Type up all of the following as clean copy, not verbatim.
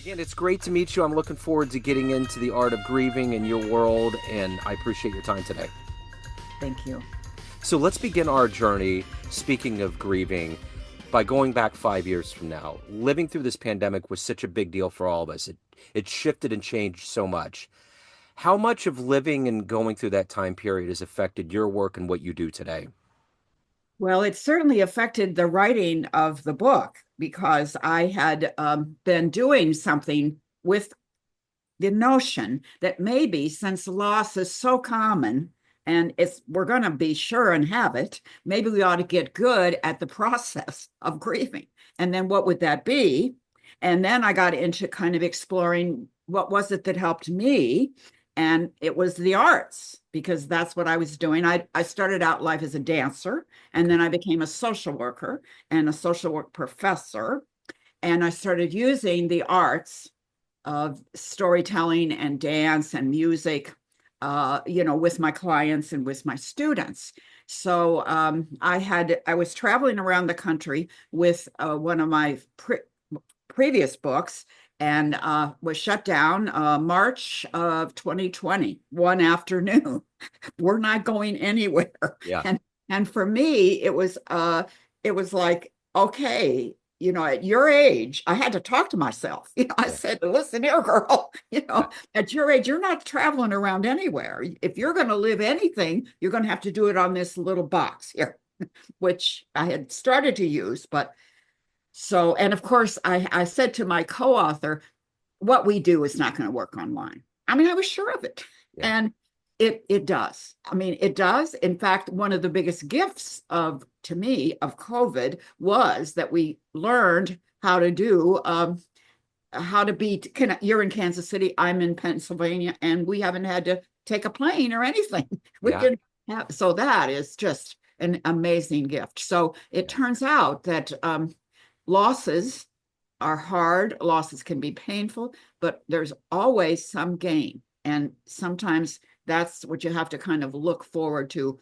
Again, it's great to meet you. I'm looking forward to getting into the art of grieving in your world, and I appreciate your time today. Thank you. So let's begin our journey, speaking of grieving, by going back 5 years from now. Living through this pandemic was such a big deal for all of us. It shifted and changed so much. How much of living and going through that time period has affected your work and what you do today? Well, it certainly affected the writing of the book because I had been doing something with the notion that maybe since loss is so common and we're going to be sure and have it, maybe we ought to get good at the process of grieving. And then what would that be? And then I got into kind of exploring what was it that helped me. And it was the arts because that's what I was doing. I started out life as a dancer, and then I became a social worker and a social work professor. And I started using the arts of storytelling and dance and music, with my clients and with my students. So I was traveling around the country with one of my previous books and was shut down March of 2020, one afternoon. We're not going anywhere. Yeah. And for me, it was like, okay, at your age, I had to talk to myself. I Yeah. said, listen here, girl, at your age, you're not traveling around anywhere. If you're going to live anything, you're going to have to do it on this little box here, which I had started to use. But so, and of course, I said to my co-author, what we do is not going to work online. I mean, I was sure of it. Yeah. And it does. I mean, it does. In fact, one of the biggest gifts to me of COVID was that we learned how to do how to be. You're in Kansas City, I'm in Pennsylvania, and we haven't had to take a plane or anything. We Yeah. can have, so that is just an amazing gift. So it Yeah. turns out that losses are hard, losses can be painful, but there's always some gain. And sometimes that's what you have to kind of look forward to,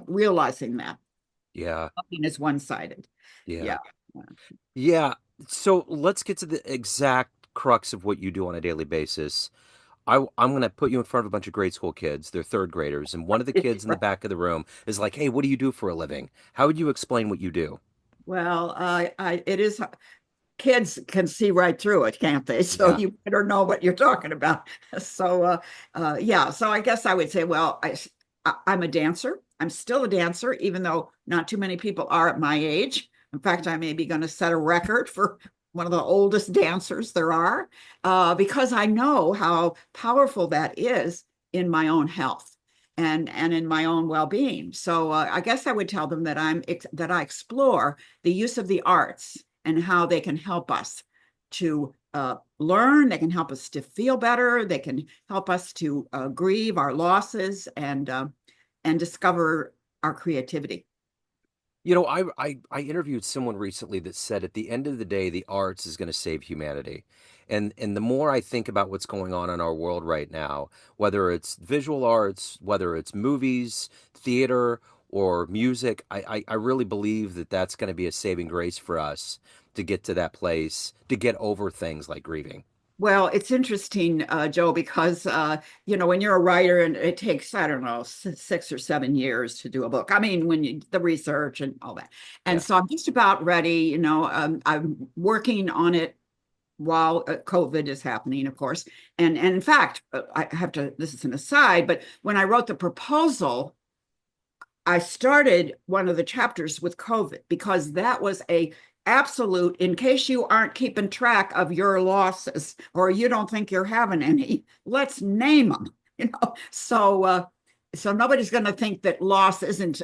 realizing that Yeah. nothing is one-sided. Yeah. Yeah. Yeah. So let's get to the exact crux of what you do on a daily basis. I'm going to put you in front of a bunch of grade school kids. They're third graders. And one of the kids in the back of the room is like, hey, what do you do for a living? How would you explain what you do? Well, it is, kids can see right through it, can't they? So Yeah. you better know what you're talking about. So, yeah. So I guess I would say, well, I'm a dancer. I'm still a dancer, even though not too many people are at my age. In fact, I may be going to set a record for one of the oldest dancers there are, because I know how powerful that is in my own health and in my own well-being. So I guess I would tell them that that I explore the use of the arts and how they can help us to learn, they can help us to feel better, they can help us to grieve our losses and discover our creativity. I interviewed someone recently that said at the end of the day, the arts is going to save humanity. And the more I think about what's going on in our world right now, whether it's visual arts, whether it's movies, theater, or music, I really believe that that's going to be a saving grace for us to get to that place, to get over things like grieving. Well, it's interesting, Joe, because when you're a writer and it takes, I don't know, 6 or 7 years to do a book. I mean, the research and all that. And Yeah. so I'm just about ready. I'm working on it while COVID is happening, of course. And in fact, I have to. This is an aside, but when I wrote the proposal, I started one of the chapters with COVID because that was a absolute, in case you aren't keeping track of your losses or you don't think you're having any, let's name them. So nobody's going to think that loss isn't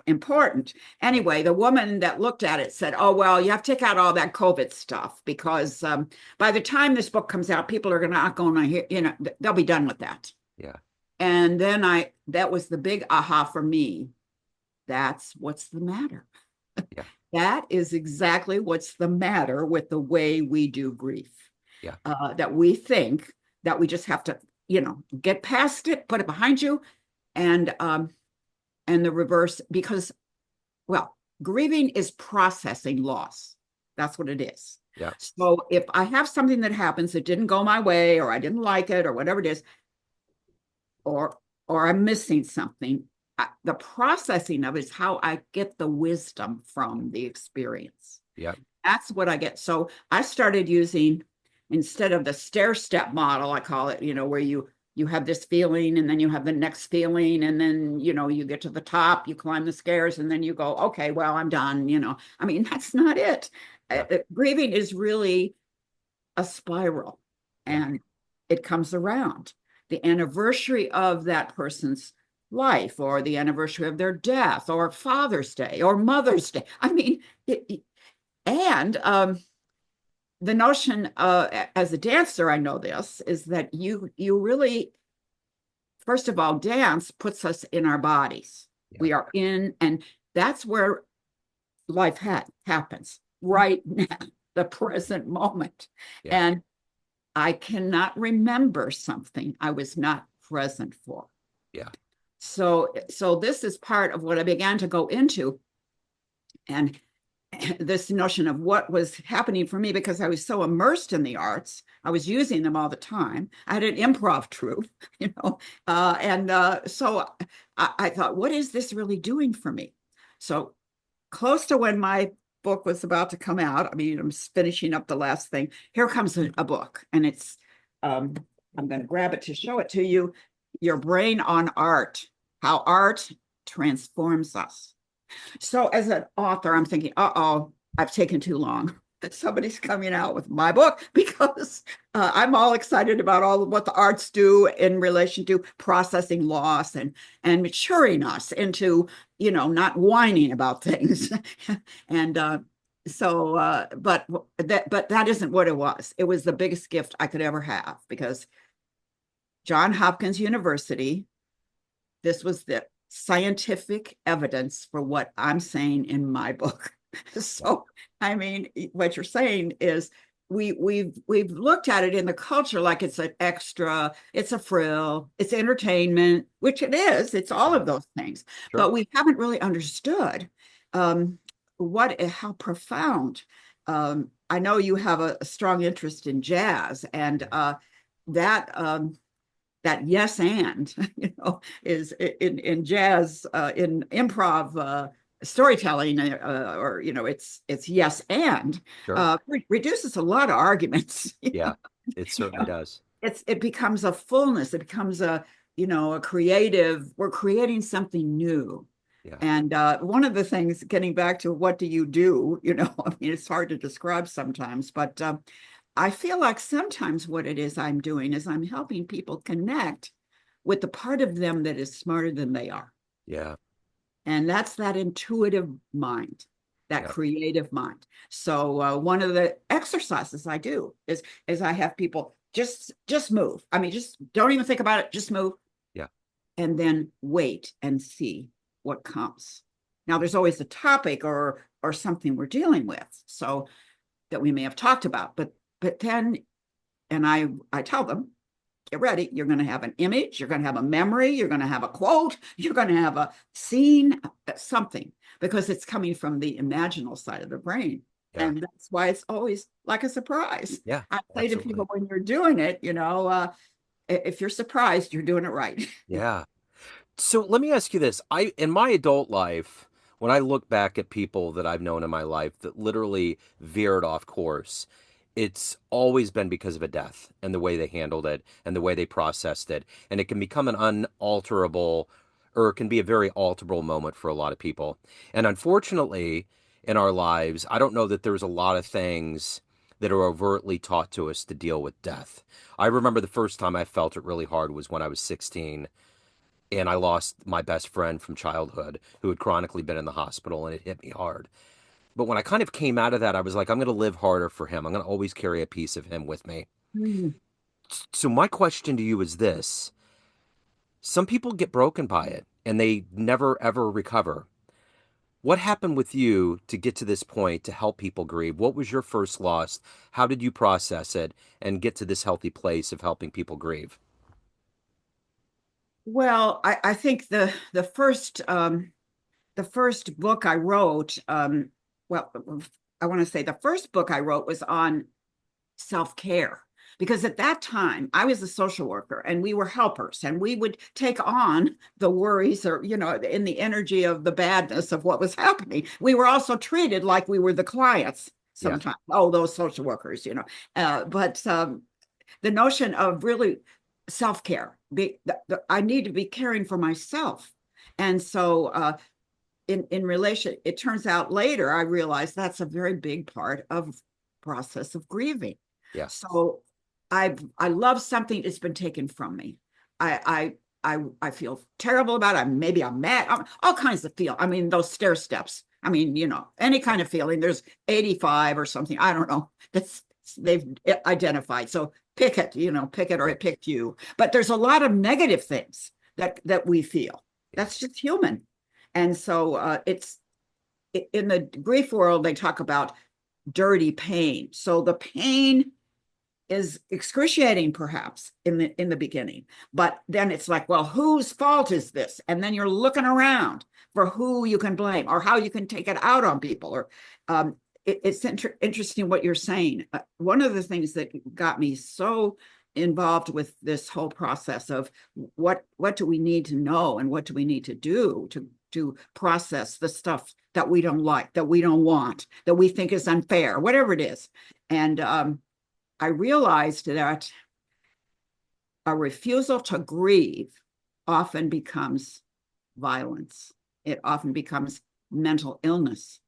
important. Anyway, the woman that looked at it said, oh, well, you have to take out all that COVID stuff because by the time this book comes out, people are not going to hear, they'll be done with that. Yeah. And then that was the big aha for me. That's what's the matter. Yeah. That is exactly what's the matter with the way we do grief. Yeah. That we think that we just have to, get past it, put it behind you, and the reverse, because, well, grieving is processing loss. That's what it is. Yeah. So if I have something that happens that didn't go my way, or I didn't like it, or whatever it is, or I'm missing something, the processing of it is how I get the wisdom from the experience. Yeah. That's what I get. So I started using, instead of the stair step model, I call it, where you have this feeling and then you have the next feeling and then you get to the top, you climb the stairs and then you go, okay, well, I'm done. I mean, that's not it. Yeah. Grieving is really a spiral, Yeah. and it comes around. The anniversary of that person's life, or the anniversary of their death, or Father's Day, or Mother's Day. I mean, and the notion, as a dancer, I know this, is that you really, first of all, dance puts us in our bodies. Yeah. We are in, and that's where life happens right now, the present moment. Yeah. And I cannot remember something I was not present for. Yeah. So this is part of what I began to go into, and this notion of what was happening for me, because I was so immersed in the arts. I was using them all the time. I had an improv troupe, and so I thought, what is this really doing for me? So close to when my book was about to come out, I mean, I'm finishing up the last thing. Here comes a book, and it's, um, I'm going to grab it to show it to you. Your Brain on Art: How Art Transforms Us. So as an author, I'm thinking, uh-oh, I've taken too long. That somebody's coming out with my book, because I'm all excited about all of what the arts do in relation to processing loss and maturing us into, not whining about things. And but that isn't what it was. It was the biggest gift I could ever have, because Johns Hopkins University, this was the scientific evidence for what I'm saying in my book. Yeah. So, I mean, what you're saying is we've looked at it in the culture like it's an extra, it's a frill, it's entertainment, which it is. It's all Yeah. of those things, Sure. but we haven't really understood how profound. I know you have a strong interest in jazz, and that that yes and is in jazz, in improv, storytelling, or it's yes and Sure. reduces a lot of arguments. Yeah. It certainly does. It becomes a fullness, it becomes a creative, we're creating something new. Yeah. And one of the things, getting back to what do you do, I mean, it's hard to describe sometimes, but I feel like sometimes what it is I'm doing is I'm helping people connect with the part of them that is smarter than they are. Yeah. And that's that intuitive mind, that Yeah. creative mind. So one of the exercises I do is I have people just move. I mean, just don't even think about it, just move, Yeah. and then wait and see what comes. Now, there's always a topic or something we're dealing with, so that we may have talked about, but then, and I tell them, get ready. You're going to have an image, you're going to have a memory, you're going to have a quote, you're going to have a scene, something, because it's coming from the imaginal side of the brain. Yeah. And that's why it's always like a surprise. Yeah. I say to Absolutely. people, when you're doing it, if you're surprised, you're doing it right. Yeah. So let me ask you this. In my adult life, when I look back at people that I've known in my life that literally veered off course, it's always been because of a death and the way they handled it and the way they processed it. And it can become an unalterable, or it can be a very alterable moment for a lot of people. And unfortunately, in our lives, I don't know that there's a lot of things that are overtly taught to us to deal with death. I remember the first time I felt it really hard was when I was 16, and I lost my best friend from childhood who had chronically been in the hospital, and it hit me hard. But when I kind of came out of that, I was like, I'm going to live harder for him. I'm going to always carry a piece of him with me. Mm. So, my question to you is this: some people get broken by it and they never ever recover. What happened with you to get to this point to help people grieve? What was your first loss? How did you process it and get to this healthy place of helping people grieve? Well, I think the first book I wrote, well, I want to say the first book I wrote was on self-care, because at that time I was a social worker and we were helpers and we would take on the worries, or in the energy of the badness of what was happening. We were also treated like we were the clients Yeah. sometimes. Oh, those social workers, but the notion of really self-care, I need to be caring for myself. And so in relation, it turns out later I realized that's a very big part of process of grieving. Yeah. So I love something that's been taken from me. I feel terrible about it. Maybe I'm mad. All kinds of feel. I mean, those stair steps. I mean, any kind of feeling. There's 85 or something. I don't know. That's they've identified. So pick it, pick it, or Yeah. it picked you. But there's a lot of negative things that we feel. Yeah. That's just human. And so it's in the grief world, they talk about dirty pain. So the pain is excruciating perhaps in the beginning, but then it's like, well, whose fault is this? And then you're looking around for who you can blame or how you can take it out on people. Or it's interesting what you're saying. One of the things that got me so involved with this whole process of what do we need to know and what do we need to do to process the stuff that we don't like, that we don't want, that we think is unfair, whatever it is. And I realized that a refusal to grieve often becomes violence. It often becomes mental illness.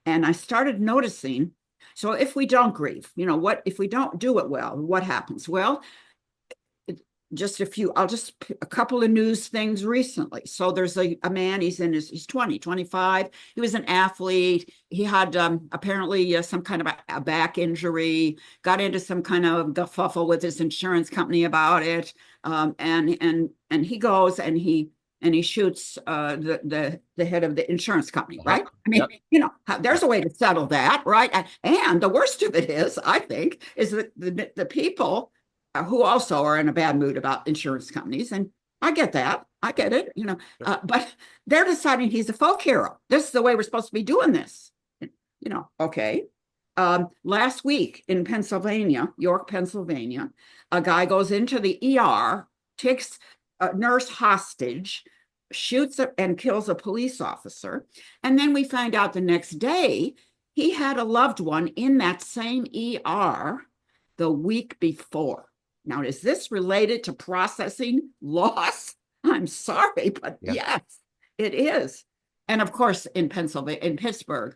And I started noticing, so if we don't grieve, what if we don't do it well, what happens? Well, a couple of news things recently. So there's a man, he's 20, 25. He was an athlete. He had apparently some kind of a back injury, got into some kind of kerfuffle with his insurance company about it. And he goes and he shoots the head of the insurance company, Uh-huh. right? I mean, Yep. there's a way to settle that, right? And the worst of it is, I think, is that the people who also are in a bad mood about insurance companies. And I get that. I get it, Sure. but they're deciding he's a folk hero. This is the way we're supposed to be doing this. Okay. Last week in Pennsylvania, York, Pennsylvania, a guy goes into the ER, takes a nurse hostage, shoots and kills a police officer. And then we find out the next day he had a loved one in that same ER the week before. Now, is this related to processing loss? I'm sorry, but Yeah. yes, it is. And of course, in Pennsylvania, in Pittsburgh,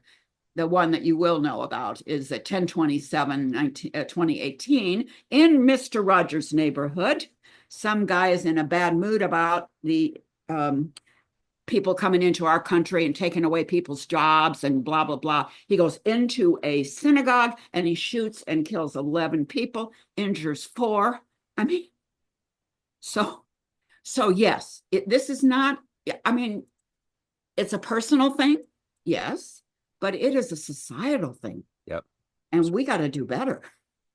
the one that you will know about is at 10/27/2018 in Mr. Rogers' neighborhood. Some guy is in a bad mood about the people coming into our country and taking away people's jobs and blah, blah, blah. He goes into a synagogue and he shoots and kills 11 people, injures 4. I mean, so yes, this is not, I mean, it's a personal thing, yes, but it is a societal thing. Yep. And we got to do better.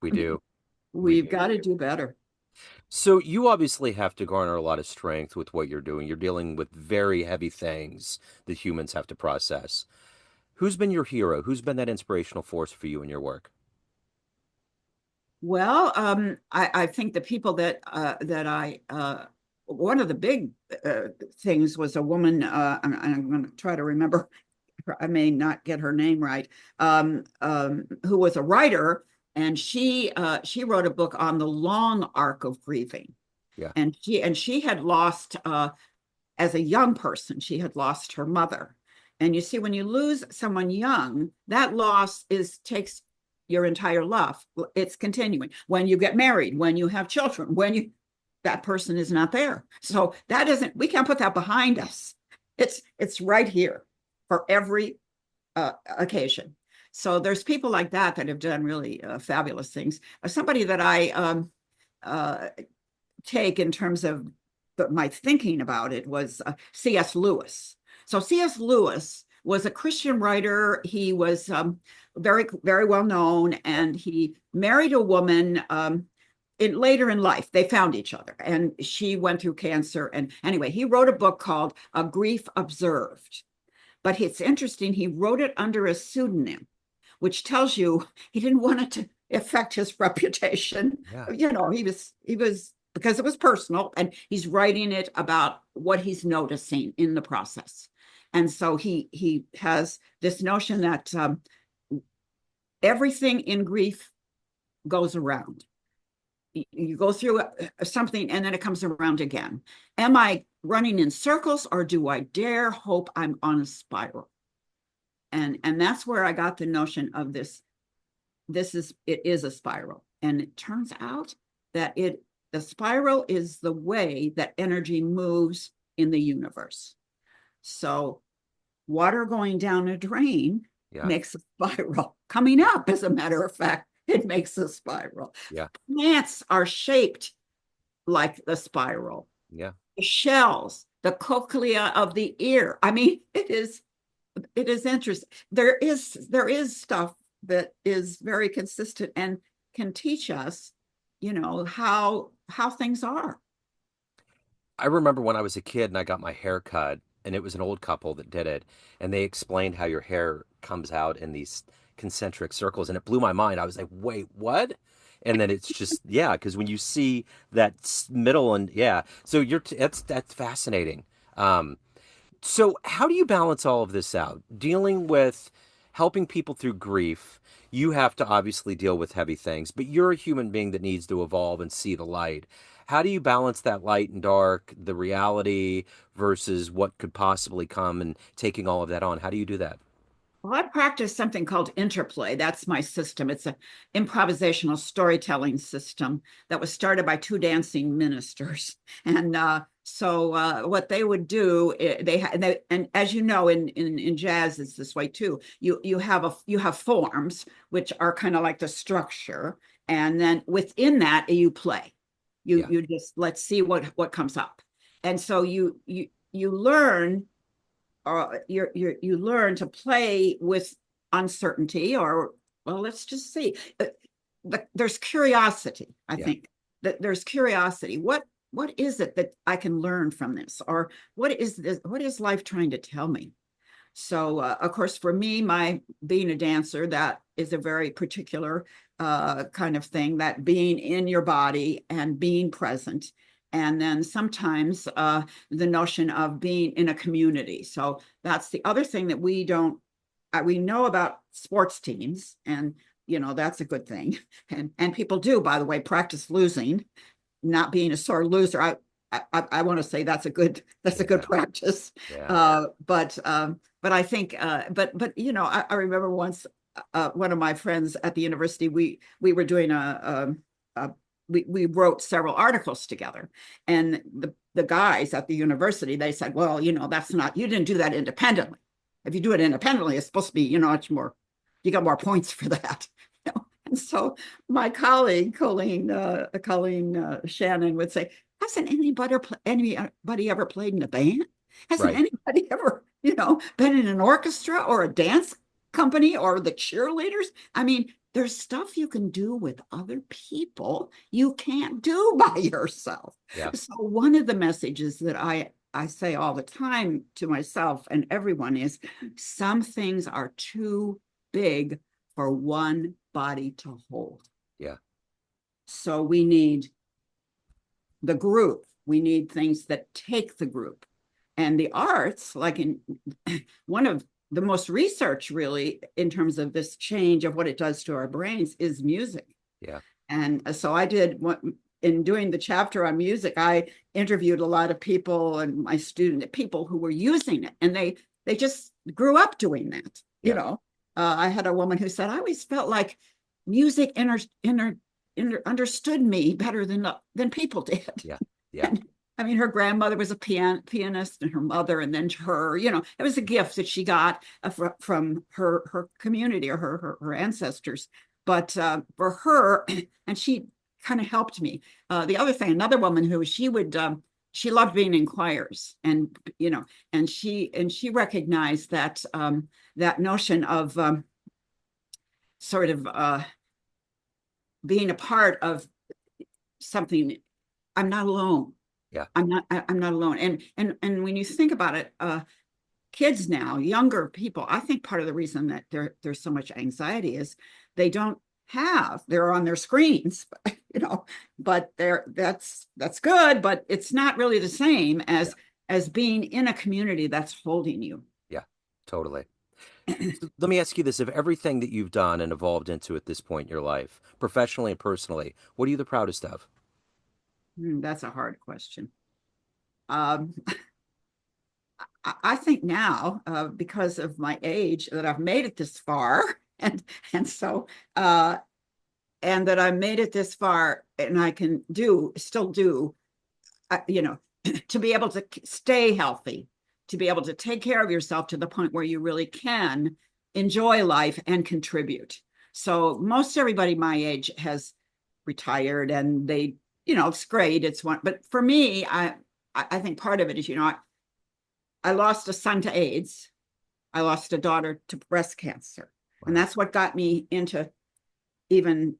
We do. We We've do. got to do better. So you obviously have to garner a lot of strength with what you're doing. You're dealing with very heavy things that humans have to process. Who's been your hero? Who's been that inspirational force for you in your work? Well, I think the people that I one of the big things was a woman. I'm going to try to remember. I may not get her name right. Who was a writer, and she wrote a book on the long arc of grieving, Yeah. and she had lost as a young person. She had lost her mother, and you see, when you lose someone young, that loss takes your entire life. It's continuing. When you get married, when you have children, that person is not there. So we can't put that behind us. It's right here for every occasion. So there's people like that have done really fabulous things. Somebody that I take in terms of my thinking about it was C.S. Lewis. So C.S. Lewis was a Christian writer. He was very, very well known, and he married a woman later in life. They found each other, and she went through cancer. And anyway, he wrote a book called Grief Observed. But it's interesting, he wrote it under a pseudonym. which tells you he didn't want it to affect his reputation. Yeah. He was because it was personal, and he's writing it about what he's noticing in the process. And so he has this notion that everything in grief goes around. You go through something and then it comes around again. Am I running in circles, or do I dare hope I'm on a spiral? And that's where I got the notion of it is a spiral. And it turns out that the spiral is the way that energy moves in the universe. So water going down a drain Yeah. makes a spiral. Coming up, as a matter of fact, it makes a spiral. Yeah. Plants are shaped like the spiral. Yeah. The shells, the cochlea of the ear. I mean, it is interesting. There is stuff that is very consistent and can teach us, how things are. I remember when I was a kid and I got my hair cut, and it was an old couple that did it, and they explained how your hair comes out in these concentric circles, and it blew my mind. I was like, wait, what? And then it's just, yeah, because when you see that middle, and yeah, so that's fascinating. Um, So, how do you balance all of this out? Dealing with helping people through grief, you have to obviously deal with heavy things, but you're a human being that needs to evolve and see the light. How do you balance that light and dark, the reality versus what could possibly come, and taking all of that on? How do you do that? Well, I practice something called interplay. That's my system. It's an improvisational storytelling system that was started by two dancing ministers. And so what they would do, and as you know, in jazz, it's this way too. You have forms, which are kind of like the structure, and then within that you play. You Yeah, you just let's see what comes up, and so you learn you learn to play with uncertainty, or well, let's just see. There's curiosity. I yeah, think that there's curiosity. What is it that I can learn from this, or what is life trying to tell me? So of course, for me, my being a dancer, that is a very particular kind of thing, that being in your body and being present. And then sometimes the notion of being in a community. So that's the other thing that we know about sports teams, and that's a good thing. And people do, by the way, practice losing, not being a sore loser. I want to say that's a good yeah, practice. yeah. But I think I remember once one of my friends at the university, we were doing we wrote several articles together, and the guys at the university, they said, well, that's not, you didn't do that independently. If you do it independently, it's supposed to be, it's more, you got more points for that. And so my colleague Colleen Shannon would say, hasn't anybody ever played in a band? Hasn't Right. anybody ever, been in an orchestra or a dance company or the cheerleaders? I mean, there's stuff you can do with other people you can't do by yourself. Yeah, So one of the messages that I say all the time to myself and everyone is, some things are too big for one body to hold. yeah, So we need the group. We need things that take the group. And the arts, like in one of the most research really in terms of this change of what it does to our brains, is music. yeah, And so I did in doing the chapter on music, I interviewed a lot of people and my people who were using it, and they just grew up doing that. yeah, I had a woman who said, I always felt like music understood me better than people did. yeah, yeah, And I mean, her grandmother was a pianist, and her mother, and then her, it was a gift that she got from her community, or her ancestors. But for her, and she kind of helped me. The other thing, another woman who she loved being in choirs, and she recognized that that notion of sort of being a part of something. I'm not alone. yeah, I'm not alone. And when you think about it, kids now, younger people, I think part of the reason that there's so much anxiety is they don't they're on their screens, but that's good, but it's not really the same Yeah. as being in a community that's holding you. Yeah. Totally. So let me ask you this. Of everything that you've done and evolved into at this point in your life, professionally and personally, what are you the proudest of? That's a hard question. Um, I think now, because of my age, that I've made it this far, and so and that I made it this far, and I can still do, you know, to be able to stay healthy, to be able to take care of yourself to the point where you really can enjoy life and contribute. So most everybody my age has retired, and they, it's great. It's one, but for me, I think part of it is, I lost a son to AIDS. I lost a daughter to breast cancer. And Wow. that's what got me into even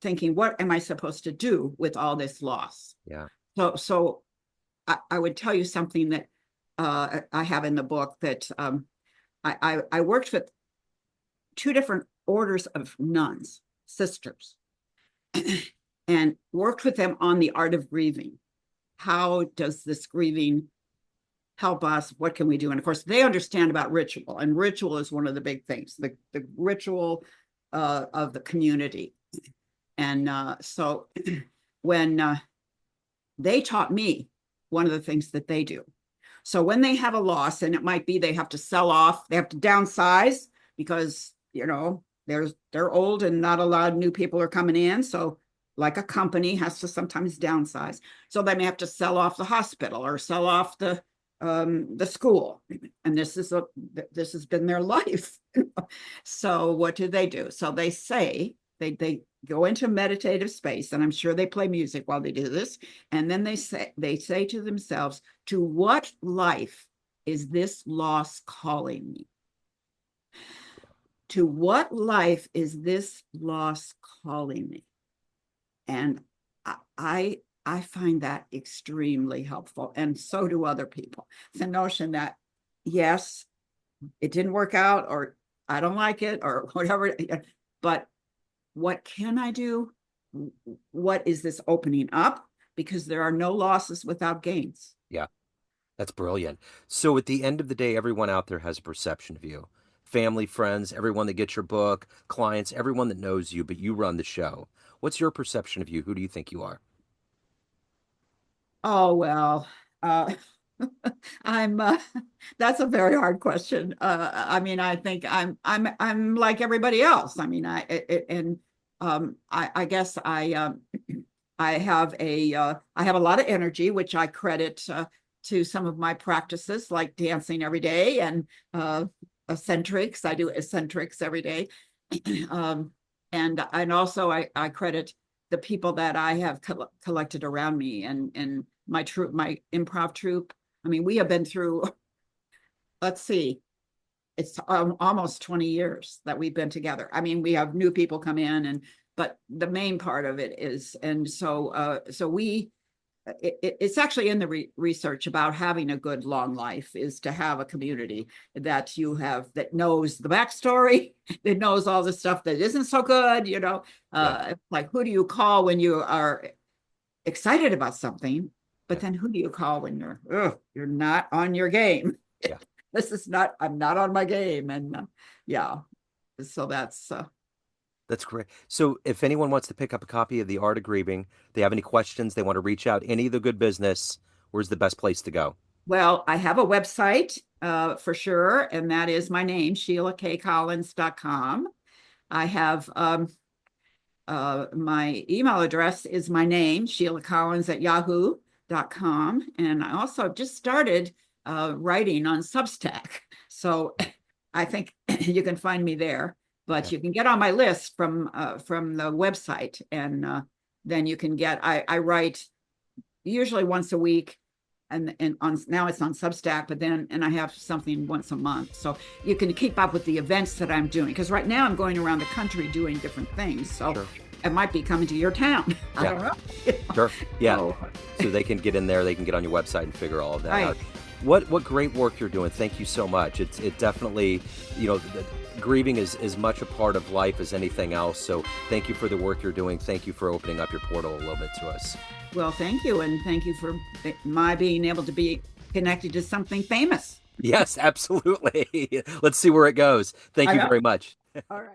thinking, what am I supposed to do with all this loss? Yeah. So I would tell you something that I have in the book, that I worked with two different orders of nuns, sisters, and worked with them on the art of grieving. How does this grieving help us? What can we do? And of course, they understand about ritual, and ritual is one of the big things, the ritual of the community. And so when they taught me one of the things that they do. So when they have a loss, and it might be they have to sell off, they have to downsize because, they're old and not a lot of new people are coming in. So like a company has to sometimes downsize. So they may have to sell off the hospital or sell off the school. And this has been their life. So what do? So they say they go into meditative space, and I'm sure they play music while they do this. And then they say to themselves, to what life is this loss calling me? To what life is this loss calling me? And I find that extremely helpful, and so do other people. The notion that, yes, it didn't work out, or I don't like it, or whatever, but what can I do? What is this opening up? Because there are no losses without gains. Yeah. That's brilliant. So at the end of the day, everyone out there has a perception of you. Family, friends, everyone that gets your book, clients, everyone that knows you, but you run the show. What's your perception of you? Who do you think you are? Oh, well, uh, I'm that's a very hard question. I mean, I think I'm like everybody else. I mean, I guess I have a lot of energy, which I credit to some of my practices, like dancing every day, and eccentrics. I do eccentrics every day. um, and also I credit the people that I have collected around me, and my improv troupe. I mean, we have been through, let's see, it's almost 20 years that we've been together. I mean, we have new people come in, but the main part of it is, and so it's actually in the research about having a good long life, is to have a community that you have, that knows the backstory, that knows all the stuff that isn't so good, Yeah, like, who do you call when you are excited about something, but yeah, then who do you call when you're not on your game? yeah. I'm not on my game. And yeah, so that's That's great. So if anyone wants to pick up a copy of The Art of Grieving, they have any questions, they want to reach out, any of the good business, where's the best place to go? well, I have a website for sure, and that is my name, SheilaKCollins.com. I have my email address is my name, Sheila Collins at yahoo.com. And I also just started writing on Substack. So I think you can find me there, but Yeah. you can get on my list from the website. And then you can I write usually once a week. And on now it's on Substack, but then I have something once a month, so you can keep up with the events that I'm doing. Because right now I'm going around the country doing different things, so Sure. I might be coming to your town. I Yeah. don't know. Sure. Yeah. So, So they can get in there, they can get on your website and figure all of that right. out. What great work you're doing. Thank you so much. It definitely, grieving is as much a part of life as anything else. So thank you for the work you're doing. Thank you for opening up your portal a little bit to us. Well, thank you. And thank you for my being able to be connected to something famous. Yes, absolutely. Let's see where it goes. Thank I you know. very much. All right.